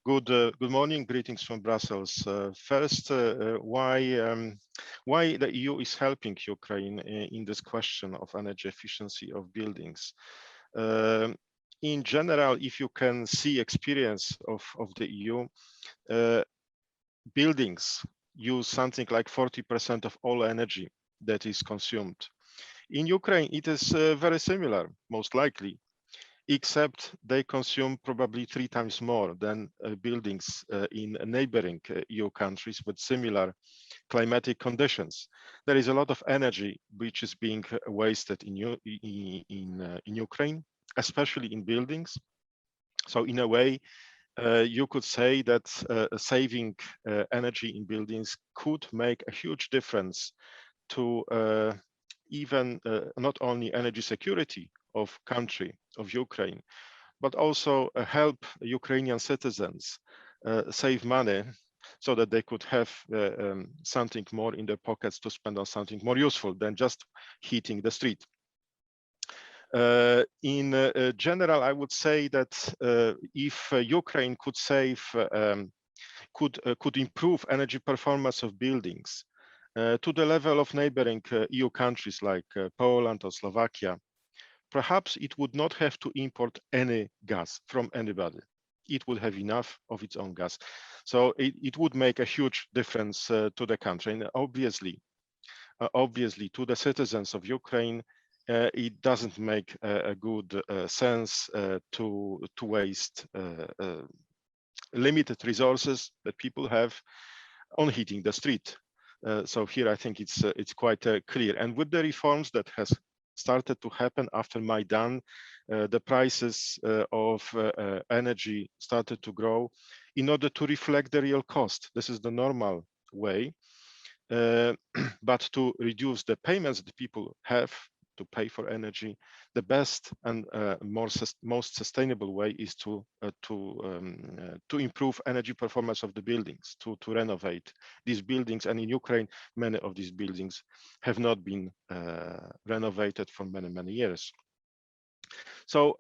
Good morning. Greetings from Brussels. First, why the EU is helping Ukraine in this question of energy efficiency of buildings? In general, if you can see experience of the EU, buildings use something like 40% of all energy that is consumed. In Ukraine, it is very similar, most likely, except they consume probably 3 times more than buildings in neighboring EU countries with similar climatic conditions. There is a lot of energy which is being wasted in Ukraine, especially in buildings. So in a way, you could say that saving energy in buildings could make a huge difference to even not only energy security of country of Ukraine, but also help Ukrainian citizens save money so that they could have something more in their pockets to spend on something more useful than just heating the street. In general, I would say that if Ukraine could save, could improve energy performance of buildings to the level of neighboring EU countries like Poland or Slovakia, perhaps it would not have to import any gas from anybody. It would have enough of its own gas. So it would make a huge difference to the country. And obviously, to the citizens of Ukraine, it doesn't make a good sense to waste limited resources that people have on heating the street. So here I think it's quite clear. And with the reforms that has started to happen after Maidan, the prices of energy started to grow in order to reflect the real cost. This is the normal way. But to reduce the payments that people have to pay for energy, the best and most sustainable way is to improve energy performance of the buildings, to renovate these buildings. And in Ukraine, many of these buildings have not been renovated for many years. So,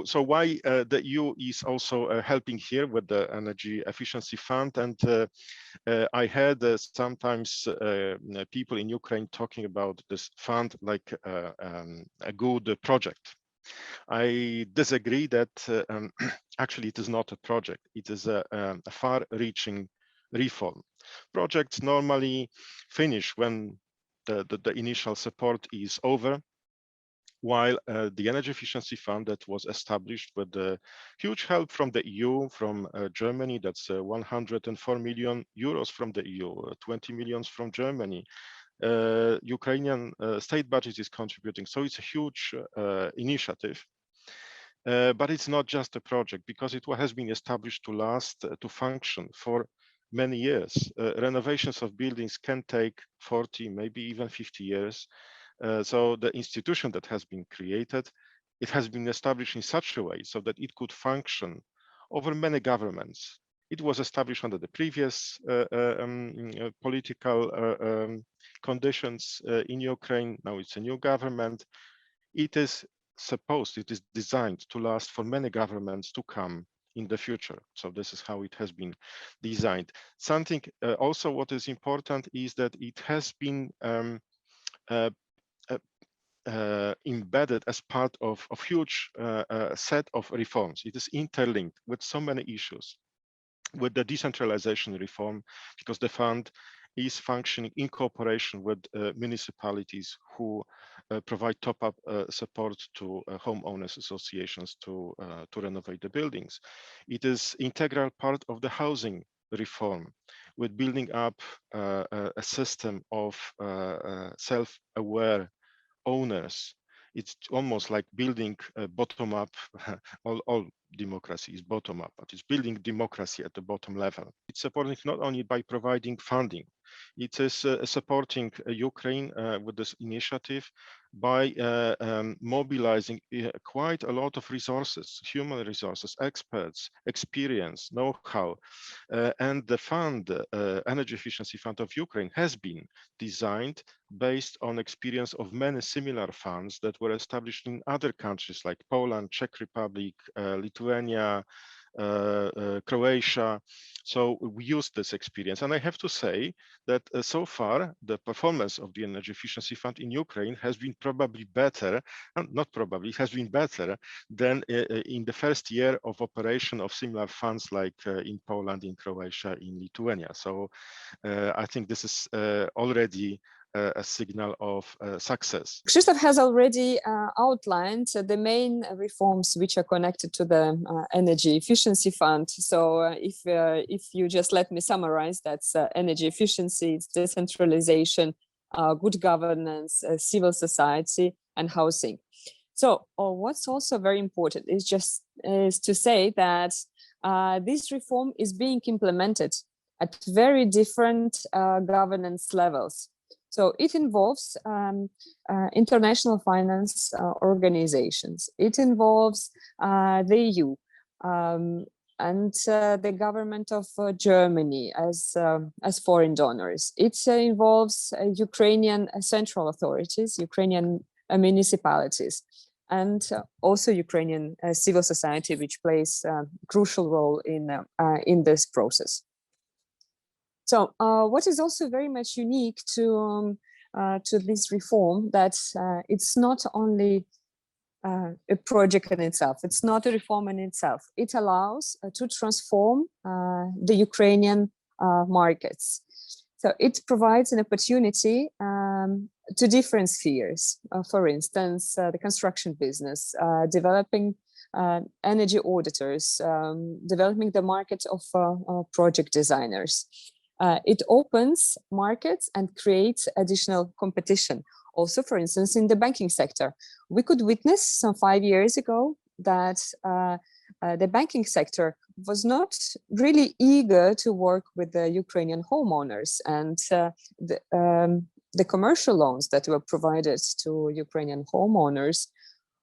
so why the EU is also helping here with the Energy Efficiency Fund? And I had sometimes people in Ukraine talking about this fund like a good project. I disagree that actually it is not a project. It is a far-reaching reform. Projects normally finish when the initial support is over, while the Energy Efficiency Fund that was established with huge help from the EU, from Germany, that's 104 million euros from the EU, 20 million from Germany. Ukrainian state budget is contributing, so it's a huge initiative. But it's not just a project, because it has been established to last, to function for many years. Renovations of buildings can take 40, maybe even 50 years. So the institution that has been created, it has been established in such a way so that it could function over many governments. It was established under the previous political conditions in Ukraine. Now it's a new government. It is designed to last for many governments to come in the future. So this is how it has been designed. Something also what is important is that it has been embedded as part of a huge set of reforms. It is interlinked with so many issues, with the decentralization reform, because the fund is functioning in cooperation with municipalities who provide top-up support to homeowners associations to renovate the buildings. It is integral part of the housing reform, with building up a system of self-aware owners. It's almost like building bottom-up. All democracy is bottom-up, but it's building democracy at the bottom level. It's supporting not only by providing funding, it is supporting Ukraine with this initiative by mobilizing quite a lot of resources, human resources, experts, experience, know-how. And the fund, Energy Efficiency Fund of Ukraine, has been designed based on experience of many similar funds that were established in other countries like Poland, Czech Republic, Lithuania, Croatia. So we used this experience, and I have to say that so far the performance of the Energy Efficiency Fund in Ukraine has been probably better, not probably, has been better than in the first year of operation of similar funds like in Poland, in Croatia, in Lithuania. So I think this is already a signal of success. Krzysztof has already outlined the main reforms which are connected to the Energy Efficiency Fund. So if you just let me summarize, that's energy efficiency, it's decentralization, good governance, civil society, and housing. So what's also very important is to say that this reform is being implemented at very different governance levels. So it involves international finance organizations. It involves the EU and the government of Germany as foreign donors. It involves Ukrainian central authorities, Ukrainian municipalities, and also Ukrainian civil society, which plays a crucial role in this process. So what is also very much unique to this reform, that it's not only a project in itself, it's not a reform in itself. It allows to transform the Ukrainian markets. So it provides an opportunity to different spheres. For instance, the construction business, developing energy auditors, developing the market of project designers. It opens markets and creates additional competition. Also, for instance, in the banking sector, we could witness some 5 years ago that the banking sector was not really eager to work with the Ukrainian homeowners, and the commercial loans that were provided to Ukrainian homeowners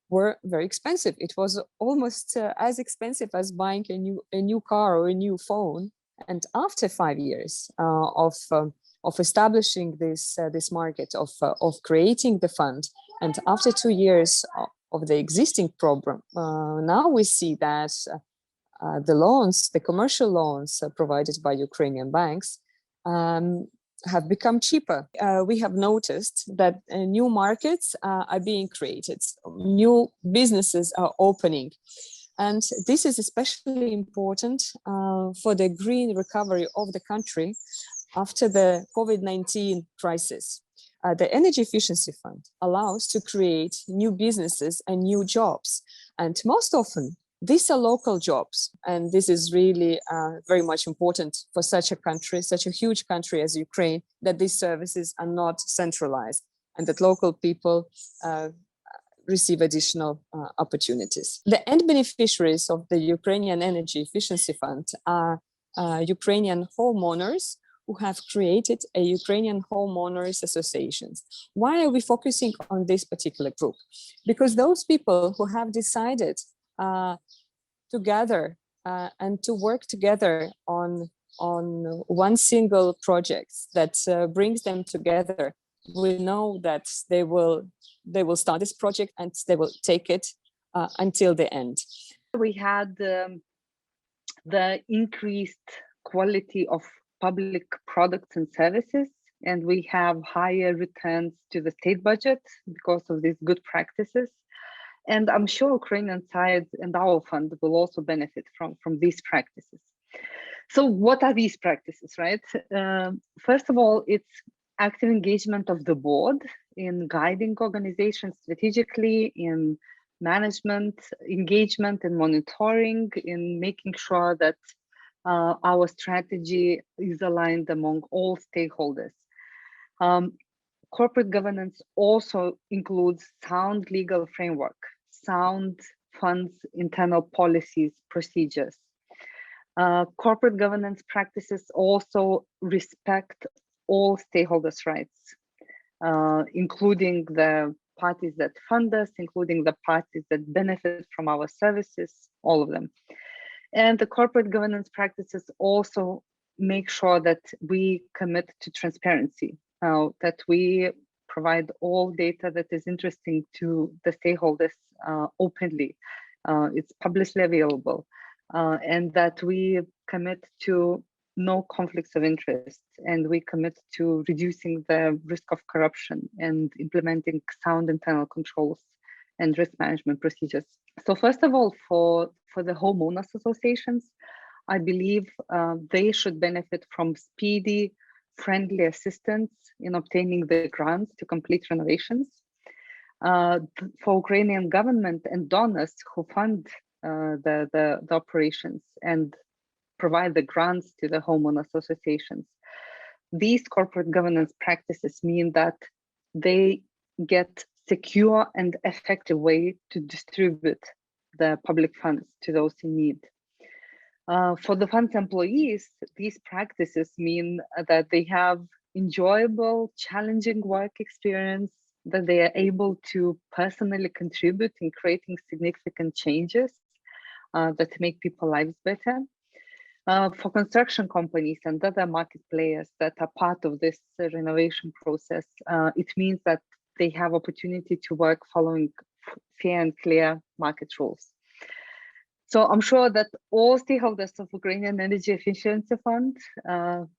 were very expensive. It was almost as expensive as buying a new car or a new phone. And after 5 years of establishing this market, of creating the fund, and after 2 years of the existing program, now we see that the commercial loans provided by Ukrainian banks have become cheaper. We have noticed that new markets are being created, new businesses are opening. And this is especially important for the green recovery of the country after the COVID-19 crisis. The Energy Efficiency Fund allows to create new businesses and new jobs. And most often, these are local jobs. And this is really very much important for such a country, such a huge country as Ukraine, that these services are not centralized and that local people receive additional opportunities. The end beneficiaries of the Ukrainian Energy Efficiency Fund are Ukrainian homeowners who have created a Ukrainian homeowners associations. Why are we focusing on this particular group? Because those people who have decided to gather and to work together on one single project that brings them together, we know that they will start this project and they will take it until the end. We had the increased quality of public products and services, and we have higher returns to the state budget because of these good practices. And I'm sure Ukrainian side and our fund will also benefit from these practices. So what are these practices, right? First of all, it's active engagement of the board in guiding organizations strategically, in management, engagement and monitoring, in making sure that our strategy is aligned among all stakeholders. Corporate governance also includes sound legal framework, sound funds, internal policies, procedures. Corporate governance practices also respect all stakeholders' rights, including the parties that fund us, including the parties that benefit from our services, all of them. And the corporate governance practices also make sure that we commit to transparency, that we provide all data that is interesting to the stakeholders openly. It's publicly available. and that we commit to no conflicts of interest, and we commit to reducing the risk of corruption and implementing sound internal controls and risk management procedures. So first of all, for the homeowners associations, I believe they should benefit from speedy, friendly assistance in obtaining the grants to complete renovations. For Ukrainian government and donors who fund the operations and provide the grants to the homeowners associations, these corporate governance practices mean that they get secure and effective way to distribute the public funds to those in need. For the fund's employees, these practices mean that they have enjoyable, challenging work experience, that they are able to personally contribute in creating significant changes that make people's lives better. For construction companies and other market players that are part of this renovation process, it means that they have opportunity to work following fair and clear market rules. So I'm sure that all stakeholders of Ukrainian Energy Efficiency Fund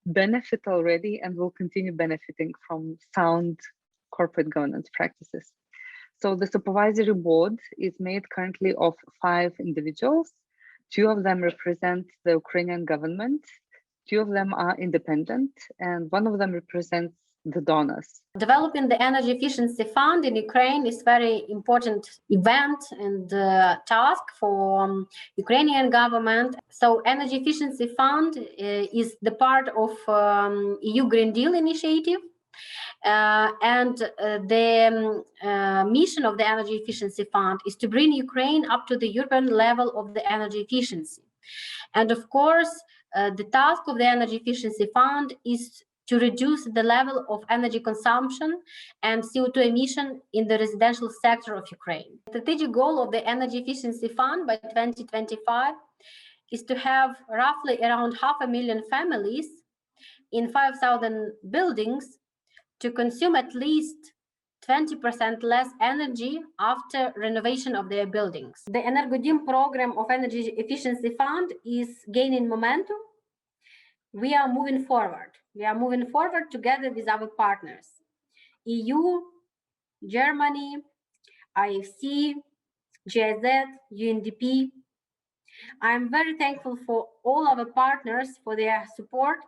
benefit already and will continue benefiting from sound corporate governance practices. So the supervisory board is made currently of 5 individuals. 2 of them represent the Ukrainian government, 2 of them are independent, and 1 of them represents the donors. Developing the Energy Efficiency Fund in Ukraine is very important event and task for Ukrainian government. So Energy Efficiency Fund is the part of EU Green Deal initiative. And the mission of the Energy Efficiency Fund is to bring Ukraine up to the European level of the energy efficiency. And of course, the task of the Energy Efficiency Fund is to reduce the level of energy consumption and CO2 emission in the residential sector of Ukraine. The strategic goal of the Energy Efficiency Fund by 2025 is to have roughly around 500,000 families in 5,000 buildings to consume at least 20% less energy after renovation of their buildings. The Energodim program of Energy Efficiency Fund is gaining momentum. We are moving forward. We are moving forward together with our partners, EU, Germany, IFC, GIZ, UNDP. I am very thankful for all our partners for their support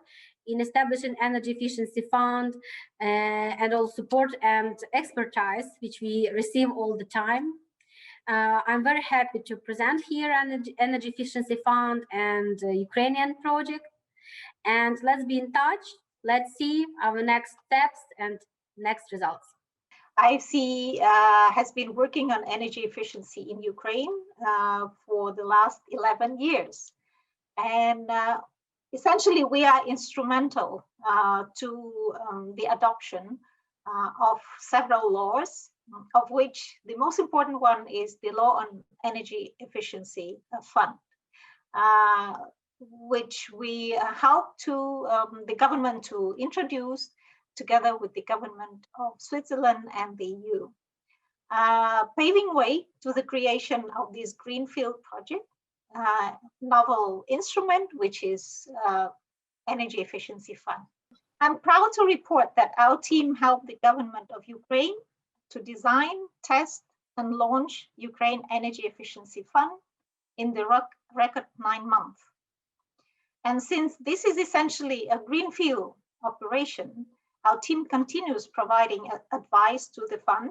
in establishing Energy Efficiency Fund and all support and expertise which we receive all the time. I'm very happy to present here Energy Efficiency Fund and Ukrainian project. And let's be in touch. Let's see our next steps and next results. IFC has been working on energy efficiency in Ukraine for the last 11 years. And essentially, we are instrumental to the adoption of several laws, of which the most important one is the Law on Energy Efficiency Fund, which we help to the government to introduce together with the government of Switzerland and the EU, paving way to the creation of this Greenfield project, novel instrument, which is Energy Efficiency Fund. I'm proud to report that our team helped the government of Ukraine to design, test, and launch Ukraine Energy Efficiency Fund in the record 9 months. And since this is essentially a greenfield operation, our team continues providing advice to the fund,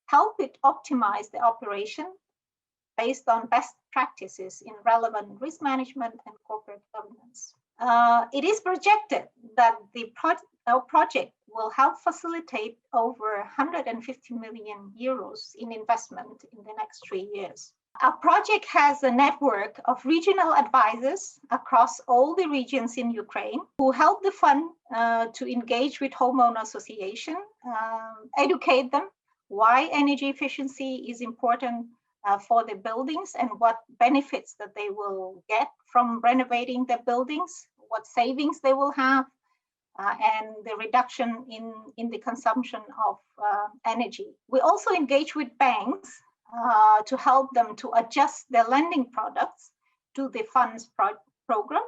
help it optimize the operation based on best practices in relevant risk management and corporate governance. It is projected that our project will help facilitate over 150 million euros in investment in the next 3 years. Our project has a network of regional advisors across all the regions in Ukraine who help the fund to engage with homeowner association, educate them why energy efficiency is important for the buildings and what benefits that they will get from renovating their buildings, what savings they will have, and the reduction in the consumption of energy. We also engage with banks to help them to adjust their lending products to the funds program,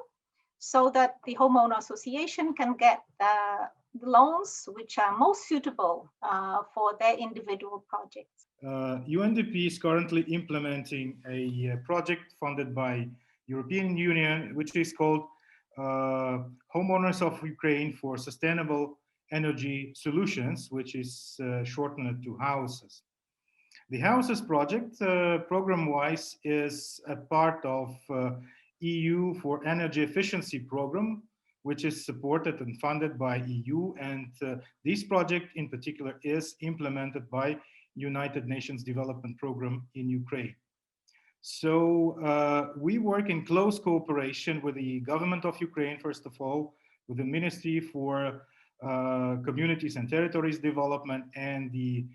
so that the homeowner association can get the loans which are most suitable for their individual projects. UNDP is currently implementing a project funded by European Union, which is called Homeowners of Ukraine for Sustainable Energy Solutions, which is shortened to HOUSES. The HOUSES project, program-wise, is a part of EU for Energy Efficiency Program, which is supported and funded by EU. And this project in particular is implemented by United Nations Development Program in Ukraine. So we work in close cooperation with the government of Ukraine, first of all, with the Ministry for Communities and Territories Development and the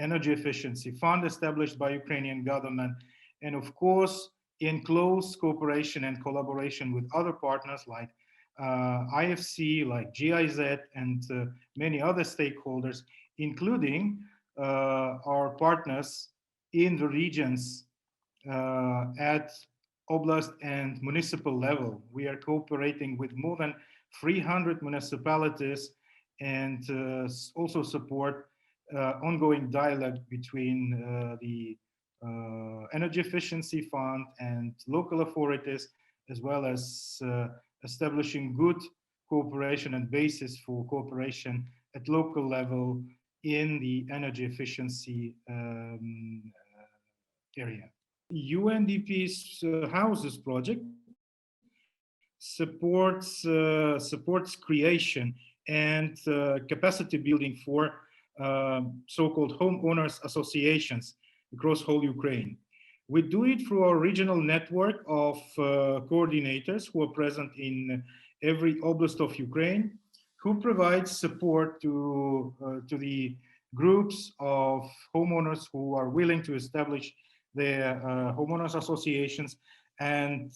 Energy Efficiency Fund established by Ukrainian government, and of course in close cooperation and collaboration with other partners like IFC, like GIZ, and many other stakeholders, including our partners in the regions at oblast and municipal level. We are cooperating with more than 300 municipalities and also support ongoing dialogue between the Energy Efficiency Fund and local authorities, as well as establishing good cooperation and basis for cooperation at local level in the energy efficiency area. UNDP's HOUSES project supports creation and capacity building for so-called homeowners associations across whole Ukraine. We do it through our regional network of coordinators who are present in every oblast of Ukraine, who provide support to the groups of homeowners who are willing to establish their homeowners associations, and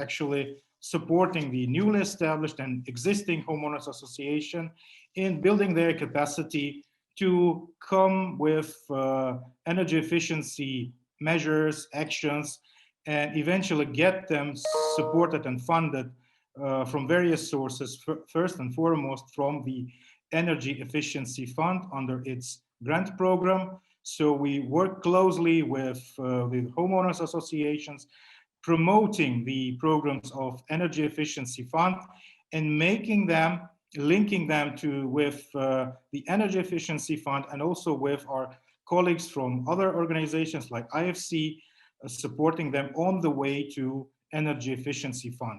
actually supporting the newly established and existing homeowners association in building their capacity to come with energy efficiency measures, actions, and eventually get them supported and funded from various sources, first and foremost from the Energy Efficiency Fund under its grant program. So we work closely with homeowners associations, promoting the programs of Energy Efficiency Fund and making them, linking them with the Energy Efficiency Fund, and also with our colleagues from other organizations like IFC, supporting them on the way to Energy Efficiency Fund.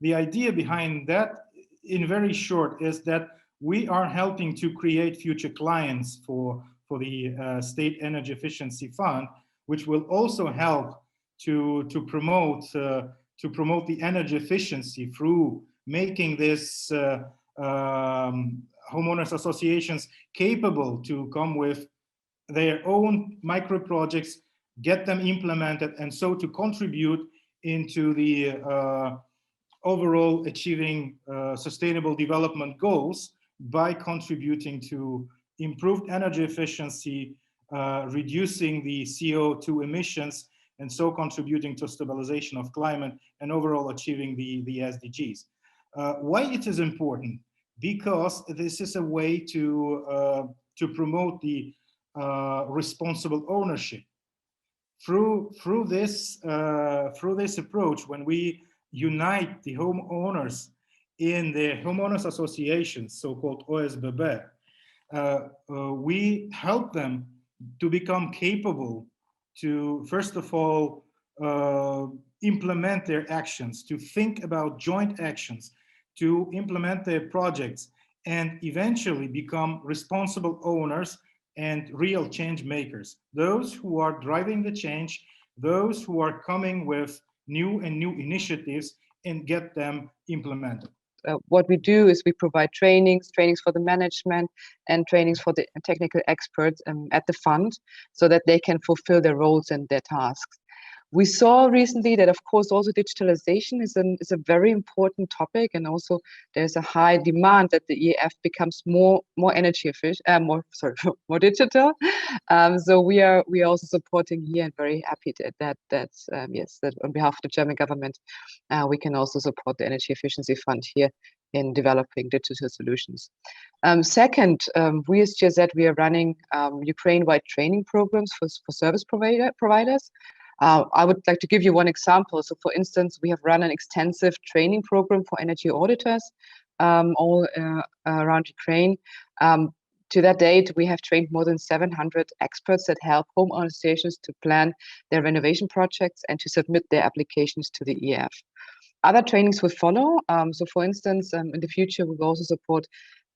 The idea behind that, in very short, is that we are helping to create future clients for the State Energy Efficiency Fund, which will also help to promote the energy efficiency through making this homeowners associations capable to come with their own micro projects, get them implemented, and so to contribute into the overall achieving sustainable development goals by contributing to improved energy efficiency, reducing the CO2 emissions, and so contributing to stabilization of climate and overall achieving the SDGs. Why it is important? Because this is a way to promote the responsible ownership. Through this approach, when we unite the homeowners in the homeowners associations, so-called OSBB, we help them to become capable to, first of all, implement their actions, to think about joint actions, to implement their projects, and eventually become responsible owners and real change makers. Those who are driving the change, those who are coming with new initiatives and get them implemented. What we do is we provide trainings for the management and trainings for the technical experts at the fund, so that they can fulfill their roles and their tasks. We saw recently that, of course, also digitalization is a very important topic, and also there's a high demand that the EEF becomes more energy efficient, more digital. So we are also supporting here, and very happy that on behalf of the German government, we can also support the Energy Efficiency Fund here in developing digital solutions. Second, we as GIZ, we are running Ukraine-wide training programs for service providers. I would like to give you one example. So, for instance, we have run an extensive training program for energy auditors all around Ukraine. To that date, we have trained more than 700 experts that help home associations to plan their renovation projects and to submit their applications to the EEF. Other trainings will follow. So, for instance, in the future, we will also support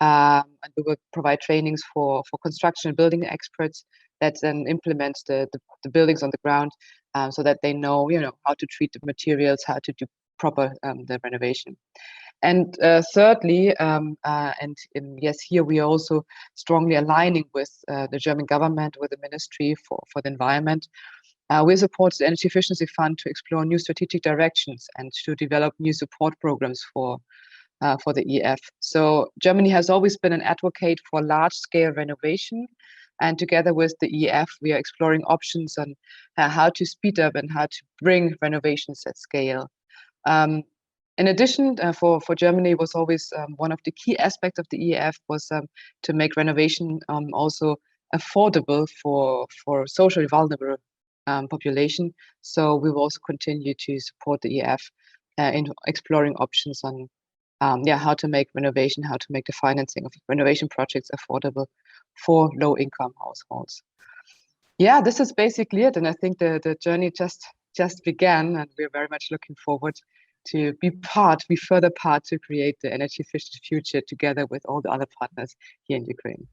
and we will provide trainings for construction and building experts that then implement the buildings on the ground, so that they know, how to treat the materials, how to do proper the renovation. And thirdly, yes, here we are also strongly aligning with the German government, with the Ministry for the Environment. We support the Energy Efficiency Fund to explore new strategic directions and to develop new support programs for the EEF. So Germany has always been an advocate for large-scale renovation, and together with the EEF, we are exploring options on how to speed up and how to bring renovations at scale. In addition, for Germany, was always one of the key aspects of the EEF was to make renovation also affordable for socially vulnerable population. So we will also continue to support the EEF in exploring options on how to make renovation, how to make the financing of renovation projects affordable for low-income households. Yeah, this is basically it, and I think the journey just began, and we're very much looking forward to be further part to create the energy efficient future together with all the other partners here in Ukraine.